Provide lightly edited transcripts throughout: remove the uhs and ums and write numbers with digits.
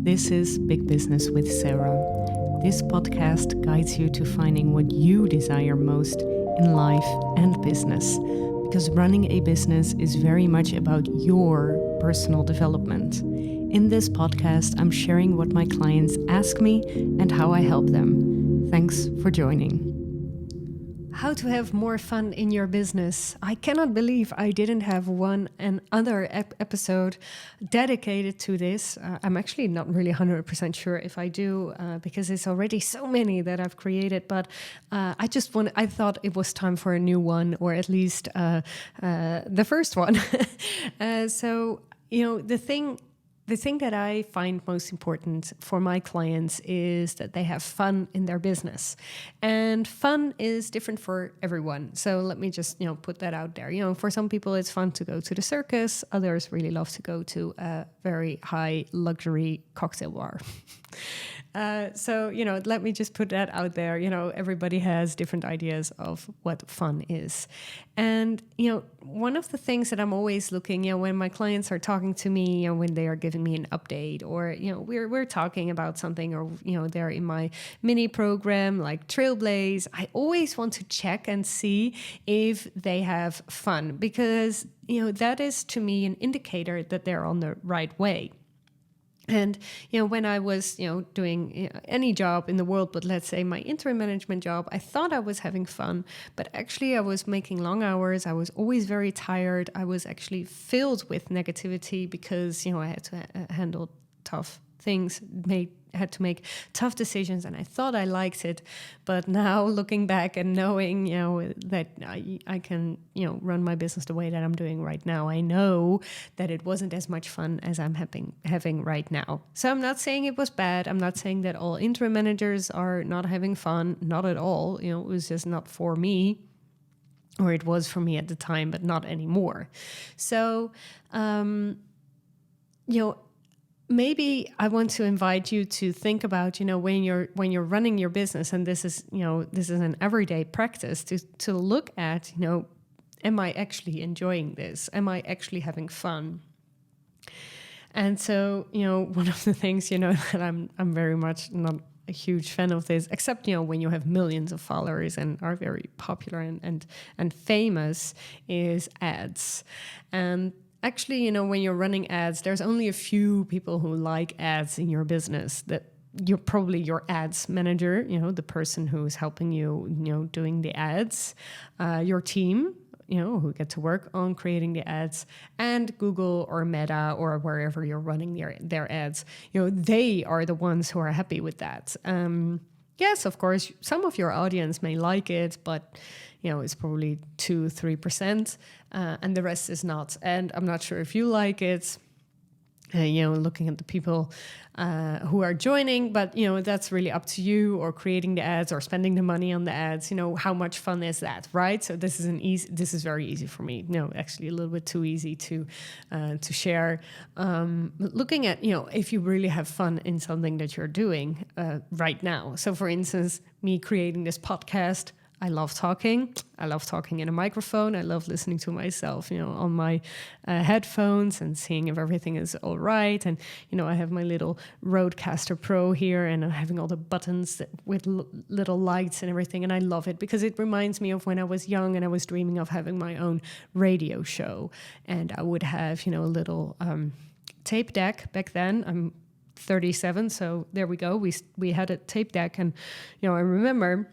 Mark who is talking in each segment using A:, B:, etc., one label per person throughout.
A: This is Big Business with Sarah. This podcast guides you to finding what you desire most in life and business, because running a business is very much about your personal development. In this podcast, I'm sharing what my clients ask me and how I help them. Thanks for joining. How to have more fun in your business. I cannot believe I didn't have one other episode dedicated to this. I'm actually not really 100% sure if I do, because it's already so many that I've created. But I thought it was time for a new one, or at least the first one. The thing that I find most important for my clients is that they have fun in their business. And fun is different for everyone. So let me just, put that out there. For some people, it's fun to go to the circus. Others really love to go to a very high luxury cocktail bar. Let me just put that out there. Everybody has different ideas of what fun is. And, one of the things that I'm always looking, when my clients are talking to me, when they are giving me an update, or, we're talking about something, or, they're in my mini program like Trailblaze, I always want to check and see if they have fun, because, that is to me an indicator that they're on the right way. And, when I was, doing any job in the world, but let's say my interim management job, I thought I was having fun, but actually I was making long hours. I was always very tired. I was actually filled with negativity because, I had to handle tough things, had to make tough decisions, and I thought I liked it. But now looking back and knowing, that I can, run my business the way that I'm doing right now, I know that it wasn't as much fun as I'm having right now. So I'm not saying it was bad. I'm not saying that all interim managers are not having fun. Not at all. It was just not for me. Or it was for me at the time, but not anymore. So, maybe I want to invite you to think about, when you're running your business, and this is an everyday practice, to look at, am I actually enjoying this? Am I actually having fun? And so, one of the things, that I'm very much not a huge fan of this, except, when you have millions of followers and are very popular and famous, is ads. And actually, when you're running ads, there's only a few people who like ads in your business. That you're probably your ads manager, the person who is helping you, doing the ads, your team, who get to work on creating the ads, and Google or Meta or wherever you're running their ads. They are the ones who are happy with that. Yes, of course, some of your audience may like it, but it's probably 2-3%, and the rest is not. And I'm not sure if you like it. Looking at the people who are joining, but that's really up to you, or creating the ads or spending the money on the ads. How much fun is that, right? So this is very easy for me. Actually a little bit too easy to share. Looking at if you really have fun in something that you're doing right now. So for instance, me creating this podcast. I love talking. I love talking in a microphone. I love listening to myself, on my headphones and seeing if everything is all right. And, I have my little Rodecaster Pro here, and I'm having all the buttons with little lights and everything. And I love it because it reminds me of when I was young and I was dreaming of having my own radio show. And I would have, a little tape deck back then. I'm 37, so there we go. We had a tape deck, and, I remember,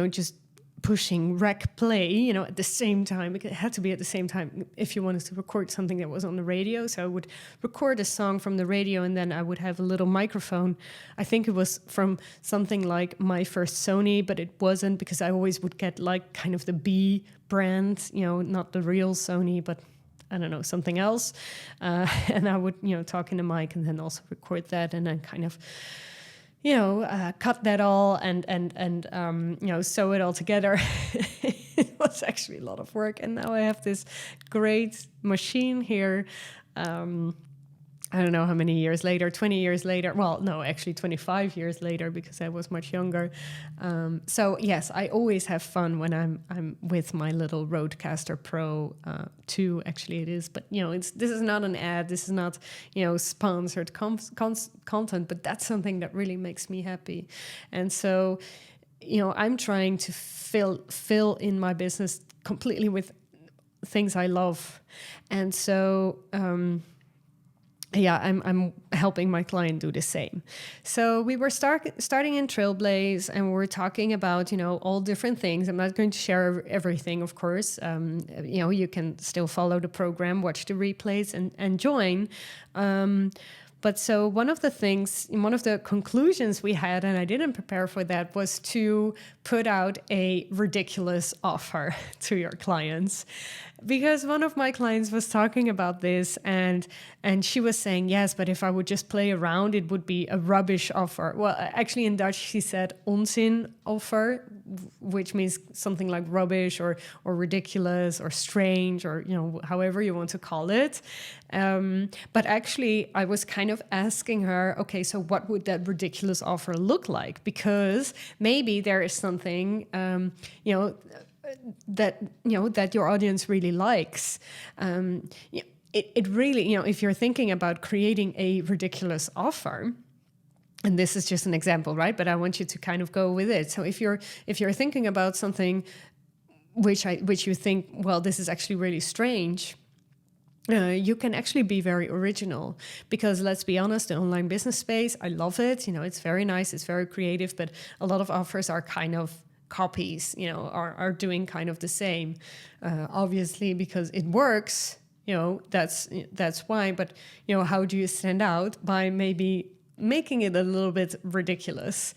A: just pushing rec play, at the same time. It had to be at the same time if you wanted to record something that was on the radio. So I would record a song from the radio, and then I would have a little microphone. I think it was from something like my first Sony, but it wasn't, because I always would get like kind of the B brand, not the real Sony, but I don't know, something else. And I would, talk in the mic and then also record that, and then kind of cut that all and sew it all together. It was actually a lot of work. And now I have this great machine here. I don't know how many years later, 20 years later. Well, no, actually 25 years later, because I was much younger. So yes, I always have fun when I'm with my little Rodecaster Pro 2. Actually, it is. But this is not an ad. This is not sponsored content. But that's something that really makes me happy. And so, I'm trying to fill in my business completely with things I love, and so. I'm helping my client do the same. So we were starting in Trailblaze, and we were talking about, all different things. I'm not going to share everything, of course. You can still follow the program, watch the replays, and join. But so one of the conclusions we had, and I didn't prepare for that, was to put out a ridiculous offer to your clients. Because one of my clients was talking about this, and she was saying, yes, but if I would just play around, it would be a rubbish offer. Well, actually in Dutch, she said onzin offer, which means something like rubbish or ridiculous or strange, or, however you want to call it. But actually, I was kind of asking her, okay, so what would that ridiculous offer look like? Because maybe there is something, that your audience really likes. It really, if you're thinking about creating a ridiculous offer, and this is just an example, right? But I want you to kind of go with it. So if you're thinking about something which you think, well, this is actually really strange, you can actually be very original, because let's be honest, the online business space, I love it. It's very nice, it's very creative, but a lot of offers are kind of copies, are doing kind of the same, obviously, because it works, that's why. But, how do you stand out? By maybe making it a little bit ridiculous.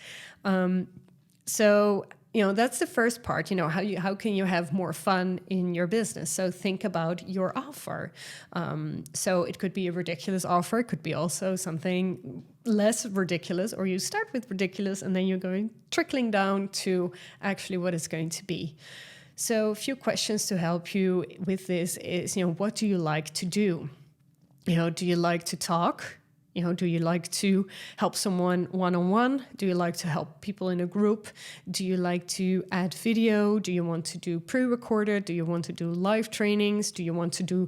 A: So, that's the first part, how can you have more fun in your business? So think about your offer. So it could be a ridiculous offer. It could be also something less ridiculous, or you start with ridiculous and then you're going trickling down to actually what it's going to be. So a few questions to help you with this is, what do you like to do? Do you like to talk? Do you like to help someone one-on-one? Do you like to help people in a group? Do you like to add video? Do you want to do pre-recorded? Do you want to do live trainings? Do you want to do,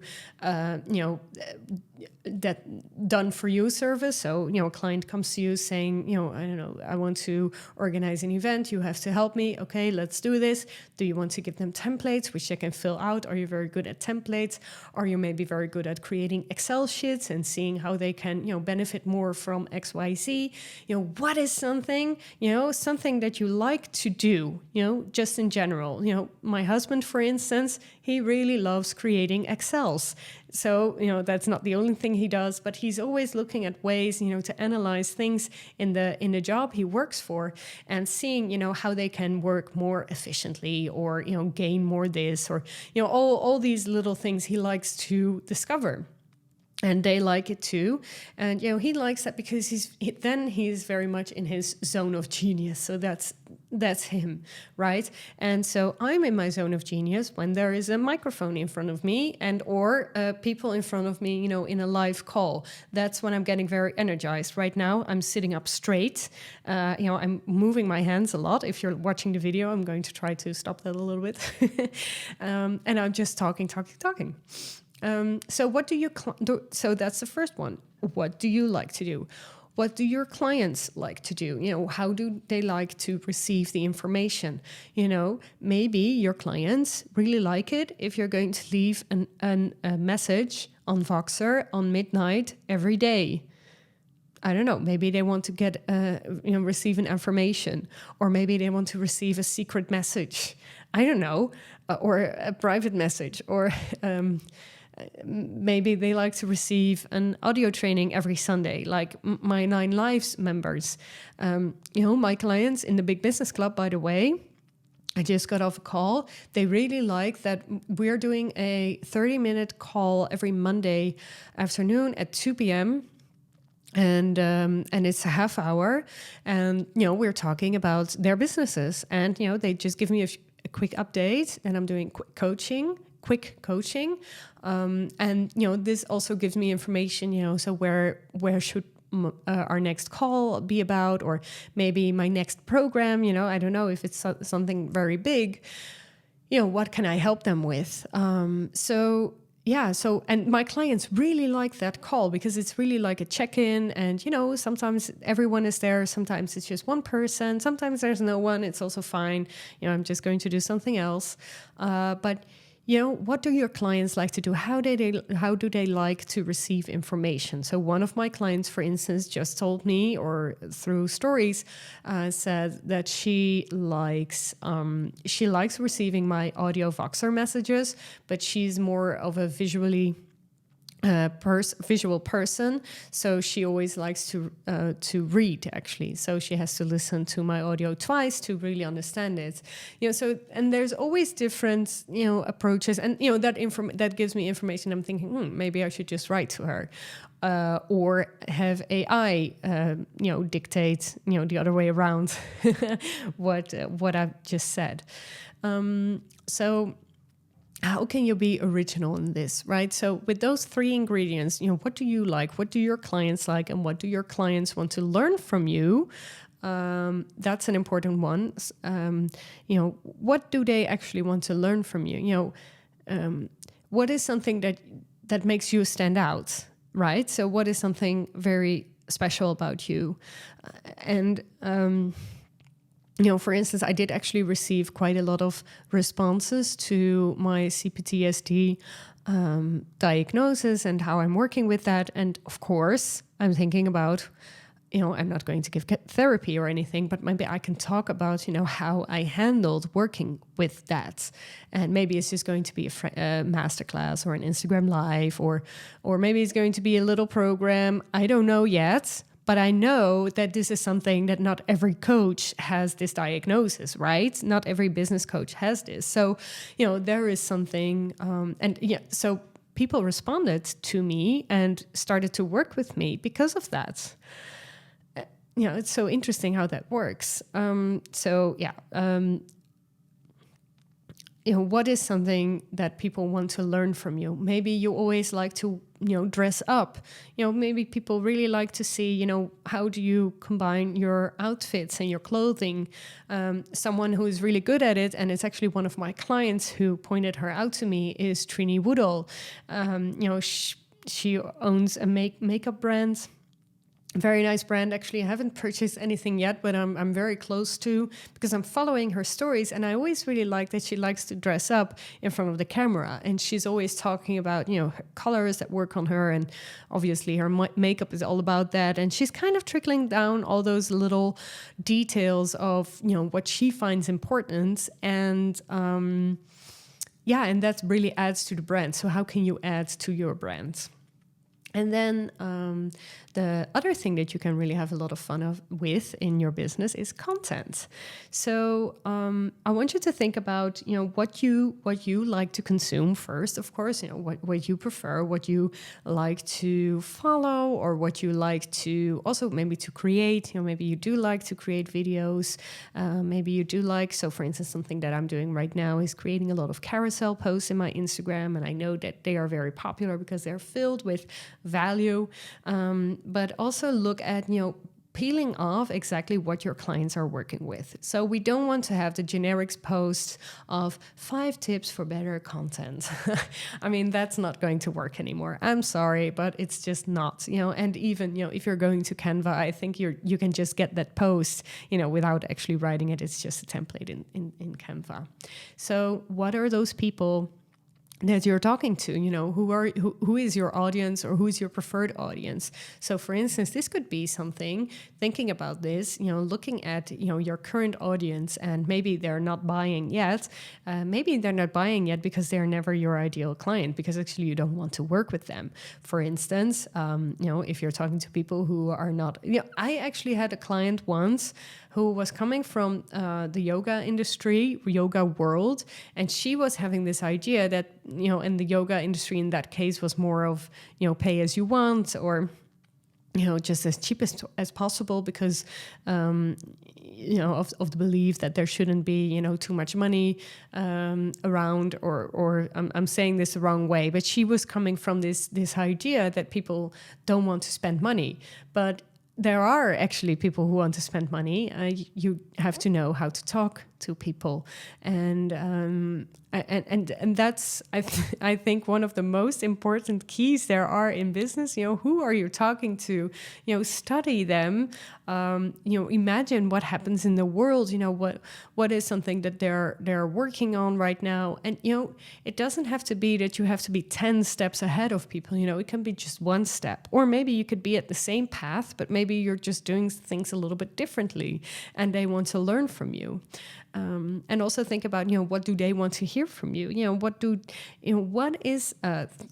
A: that done for you service? So, a client comes to you saying, I don't know, I want to organize an event. You have to help me. Okay, let's do this. Do you want to give them templates which they can fill out? Are you very good at templates? Are you maybe very good at creating Excel sheets and seeing how they can, benefit more from XYZ? What is something that you like to do, just in general? My husband, for instance, he really loves creating Excels. So, that's not the only thing he does, but he's always looking at ways, to analyze things in the job he works for, and seeing, how they can work more efficiently, or, gain more this, or, all these little things he likes to discover. And they like it too. And, he likes that because he's very much in his zone of genius. So that's him, right? And so I'm in my zone of genius when there is a microphone in front of me or people in front of me, in a live call. That's when I'm getting very energized. Right now, I'm sitting up straight. I'm moving my hands a lot. If you're watching the video, I'm going to try to stop that a little bit. And I'm just talking. So what do you do? So that's the first one. What do you like to do? What do your clients like to do? How do they like to receive the information? Maybe your clients really like it if you're going to leave a message on Voxer on midnight every day. I don't know, maybe they want to get, receive an affirmation, or maybe they want to receive a secret message. I don't know, or a private message, or maybe they like to receive an audio training every Sunday, like my 9 Lives members. My clients in the Big Business Club, by the way, I just got off a call. They really like that we're doing a 30-minute call every Monday afternoon at 2 p.m., and it's a half hour, and we're talking about their businesses, and they just give me a quick update, and I'm doing quick coaching, quick coaching. And, this also gives me information, so where should our next call be about, or maybe my next program, I don't know if it's something very big, what can I help them with? And my clients really like that call because it's really like a check-in, and, sometimes everyone is there. Sometimes it's just one person. Sometimes there's no one. It's also fine. I'm just going to do something else. But what do your clients like to do? How do they like to receive information? So one of my clients, for instance, just told me, or through stories, said that she likes receiving my audio Voxer messages, but she's more of a visual person, so she always likes to read, actually. So she has to listen to my audio twice to really understand it. And there's always different approaches, and that gives me information. I'm thinking, maybe I should just write to her, or have AI dictate the other way around what I've just said. So how can you be original in this, right? So with those 3 ingredients, what do you like? What do your clients like? And what do your clients want to learn from you? That's an important one. What do they actually want to learn from you? What is something that makes you stand out, right? So what is something very special about you? For instance, I did actually receive quite a lot of responses to my CPTSD diagnosis and how I'm working with that. And of course, I'm thinking about, I'm not going to give therapy or anything, but maybe I can talk about, how I handled working with that. And maybe it's just going to be a masterclass or an Instagram live, or maybe it's going to be a little program. I don't know yet. But I know that this is something that not every coach has this diagnosis, right? Not every business coach has this. So, there is something, so people responded to me and started to work with me because of that. It's so interesting how that works. What is something that people want to learn from you? Maybe you always like to, dress up. Maybe people really like to see, how do you combine your outfits and your clothing? Someone who is really good at it, and it's actually one of my clients who pointed her out to me, is Trini Woodall. She owns a makeup brand. Very nice brand, actually. I haven't purchased anything yet, but I'm very close to, because I'm following her stories, and I always really like that she likes to dress up in front of the camera, and she's always talking about, her colors that work on her, and obviously her makeup is all about that, and she's kind of trickling down all those little details of, what she finds important, and and that really adds to the brand. So how can you add to your brand? And then the other thing that you can really have a lot of fun with in your business is content. So I want you to think about, what you like to consume first, of course, what you prefer, what you like to follow, or what you like to also maybe to create. Maybe you do like to create videos. Maybe you do like, so for instance, something that I'm doing right now is creating a lot of carousel posts in my Instagram. And I know that they are very popular because they're filled with value, but also look at, peeling off exactly what your clients are working with. So we don't want to have the generics post of 5 tips for better content. I mean, that's not going to work anymore. I'm sorry, but it's just not, and even, if you're going to Canva, I think you can just get that post, without actually writing it. It's just a template in Canva. So what are those people that you're talking to, who is your audience, or who is your preferred audience? So for instance, this could be something, thinking about this, looking at, your current audience, and maybe they're not buying yet. Maybe they're not buying yet because they're never your ideal client, because actually you don't want to work with them. For instance, if you're talking to people who are not, I actually had a client once who was coming from the yoga industry, yoga world, and she was having this idea that, in the yoga industry in that case was more of, pay as you want, or just as cheap as possible, because of the belief that there shouldn't be too much money around, or I'm saying this the wrong way, but she was coming from this idea that people don't want to spend money, but there are actually people who want to spend money. You have to know how to talk to people, and that's I think one of the most important keys there are in business. Who are you talking to? Study them. Imagine what happens in the world. What is something that they're working on right now, and it doesn't have to be that you have to be 10 steps ahead of people. It can be just one step, or maybe you could be at the same path, but maybe you're just doing things a little bit differently, and they want to learn from you. And also think about, what do they want to hear from you? What is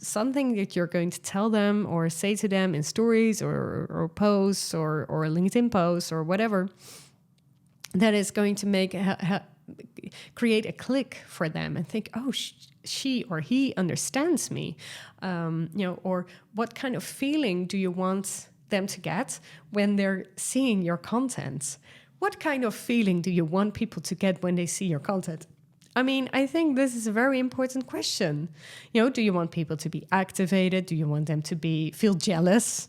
A: something that you're going to tell them or say to them in stories or posts or LinkedIn posts or whatever, that is going to make create a click for them and think, oh, she or he understands me, or what kind of feeling do you want them to get when they're seeing your content? What kind of feeling do you want people to get when they see your content? I mean, I think this is a very important question. Do you want people to be activated? Do you want them to feel jealous?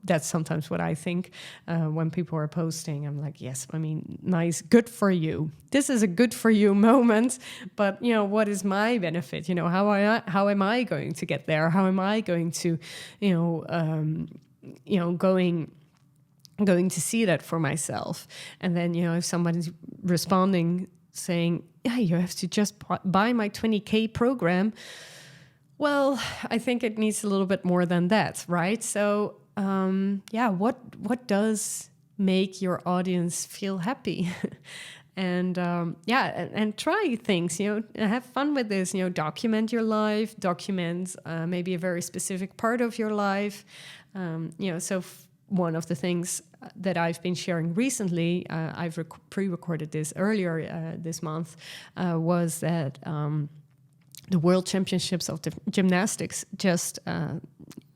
A: That's sometimes what I think when people are posting. I'm like, yes, I mean, nice, good for you. This is a good for you moment. But, what is my benefit? How am I going to get there? How am I going to, going to see that for myself? And then if somebody's responding saying, yeah, you have to just buy my 20K program, well, I think it needs a little bit more than that, right? So what does make your audience feel happy? And and try things, have fun with this, document your life, document maybe a very specific part of your life. One of the things that I've been sharing recently, I've pre-recorded this earlier this month, was that the World Championships of the Gymnastics just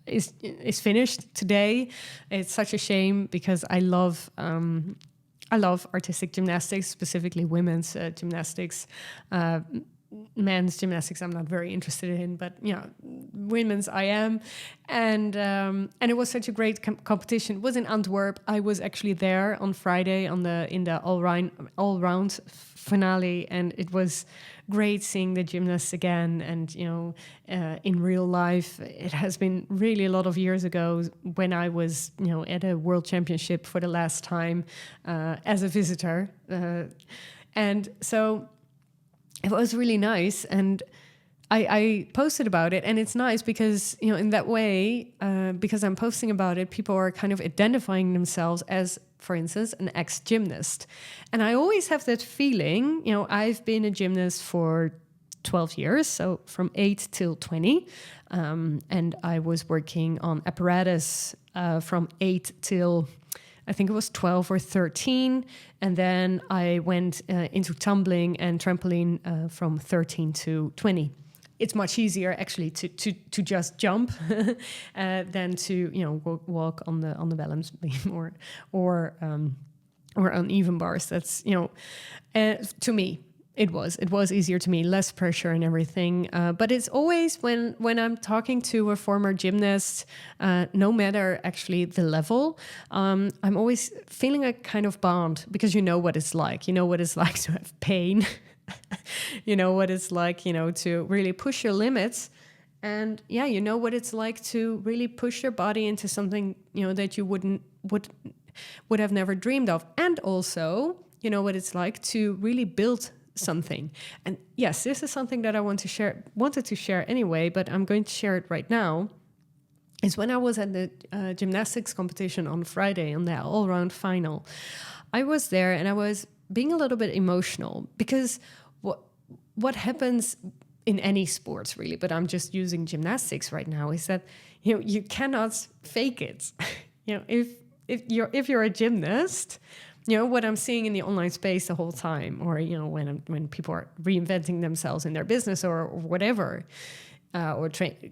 A: is finished today. It's such a shame because I love artistic gymnastics, specifically women's gymnastics. Men's gymnastics I'm not very interested in, but women's I am, and it was such a great competition. It was in Antwerp. I was actually there on Friday in the all round finale, and it was great seeing the gymnasts again. And in real life, it has been really a lot of years ago when I was at a world championship for the last time as a visitor, and so it was really nice, and I posted about it, and it's nice because, in that way, because I'm posting about it, people are kind of identifying themselves as, for instance, an ex-gymnast. And I always have that feeling, I've been a gymnast for 12 years, so from 8 till 20, and I was working on apparatus from 8 till I think it was 12 or 13. And then I went into tumbling and trampoline from 13 to 20. It's much easier actually to just jump than to walk on the balance beam or uneven bars. That's to me. It was easier to me, less pressure and everything. But it's always when I'm talking to a former gymnast, no matter actually the level, I'm always feeling a kind of bond because you know what it's like. You know what it's like to have pain. You know what it's like, to really push your limits. And you know what it's like to really push your body into something, that you would have never dreamed of. And also, you know what it's like to really build something. And yes, this is something that I wanted to share anyway, but I'm going to share it right now. Is when I was at the gymnastics competition on Friday on the all-round final. I was there and I was being a little bit emotional because what happens in any sports really, but I'm just using gymnastics right now, is that you cannot fake it. If you're a gymnast, what I'm seeing in the online space the whole time, or when people are reinventing themselves in their business or whatever, or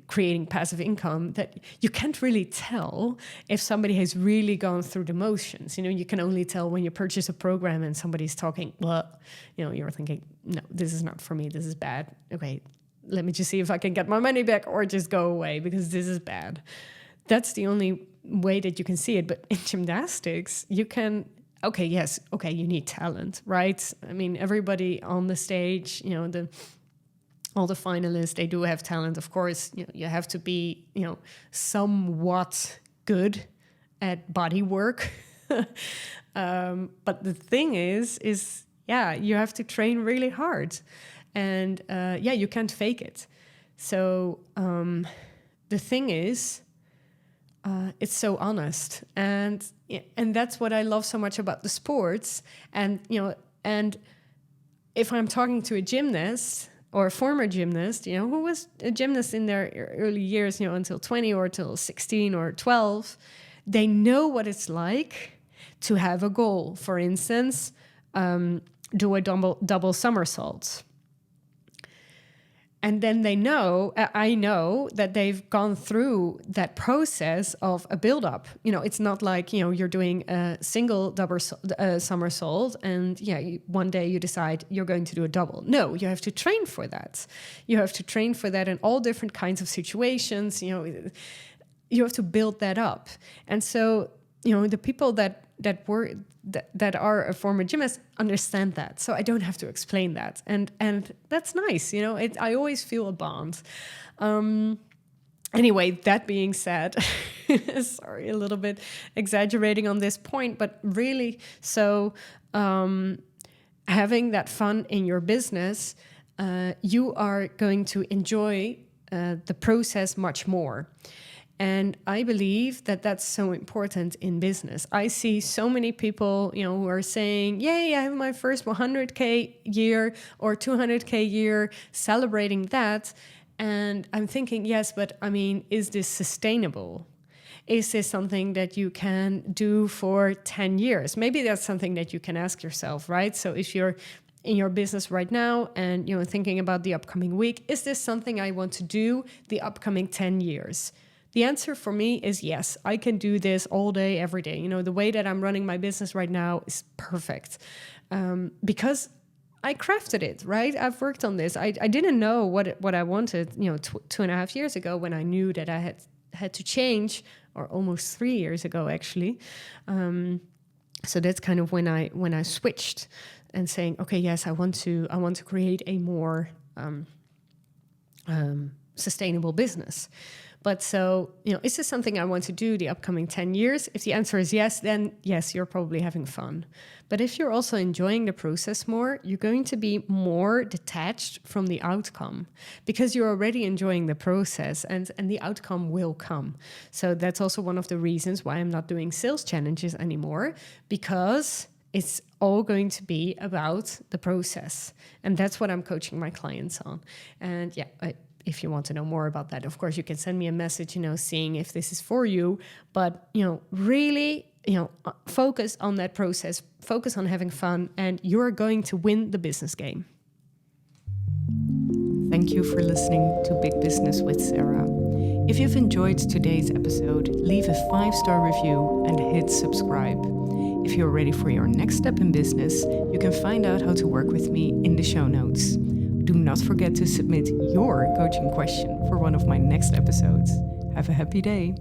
A: creating passive income, that you can't really tell if somebody has really gone through the motions. You can only tell when you purchase a program and somebody's talking, well, you're thinking, no, this is not for me, this is bad. Okay, let me just see if I can get my money back or just go away because this is bad. That's the only way that you can see it. But in gymnastics, you can, you need talent, right? I mean, everybody on the stage, all the finalists, they do have talent. Of course, you have to be, somewhat good at body work. But the thing is, you have to train really hard. And you can't fake it. So the thing is, it's so honest. And that's what I love so much about the sports. And if I'm talking to a gymnast, or a former gymnast, who was a gymnast in their early years, until 20 or till 16 or 12, they know what it's like to have a goal. For instance, do a double somersault. And then I know that they've gone through that process of a build-up. It's not like, you're doing a single double somersault and one day you decide you're going to do a double. No, you have to train for that. You have to train for that in all different kinds of situations. You have to build that up. And so, the people that are a former gymnast understand that. So I don't have to explain that. And that's nice. I always feel a bond. Anyway, that being said, sorry, a little bit exaggerating on this point, but really, so having that fun in your business, you are going to enjoy the process much more. And I believe that that's so important in business. I see so many people, who are saying, yay, I have my first 100K year or 200K year, celebrating that. And I'm thinking, yes, but I mean, is this sustainable? Is this something that you can do for 10 years? Maybe that's something that you can ask yourself, right? So if you're in your business right now and, thinking about the upcoming week, is this something I want to do the upcoming 10 years? The answer for me is yes, I can do this all day, every day. The way that I'm running my business right now is perfect because I crafted it, right? I've worked on this. I didn't know what I wanted, 2.5 years ago when I knew that I had to change, or almost 3 years ago, actually. So that's kind of when I switched and saying, okay, yes, I want to create a more sustainable business. But so, is this something I want to do the upcoming 10 years? If the answer is yes, then yes, you're probably having fun. But if you're also enjoying the process more, you're going to be more detached from the outcome because you're already enjoying the process and the outcome will come. So that's also one of the reasons why I'm not doing sales challenges anymore, because it's all going to be about the process. And that's what I'm coaching my clients on. And if you want to know more about that, of course, you can send me a message, seeing if this is for you. But, really, focus on that process, focus on having fun, and you're going to win the business game. Thank you for listening to Big Business with Sarah. If you've enjoyed today's episode, leave a 5-star review and hit subscribe. If you're ready for your next step in business, you can find out how to work with me in the show notes. Do not forget to submit your coaching question for one of my next episodes. Have a happy day.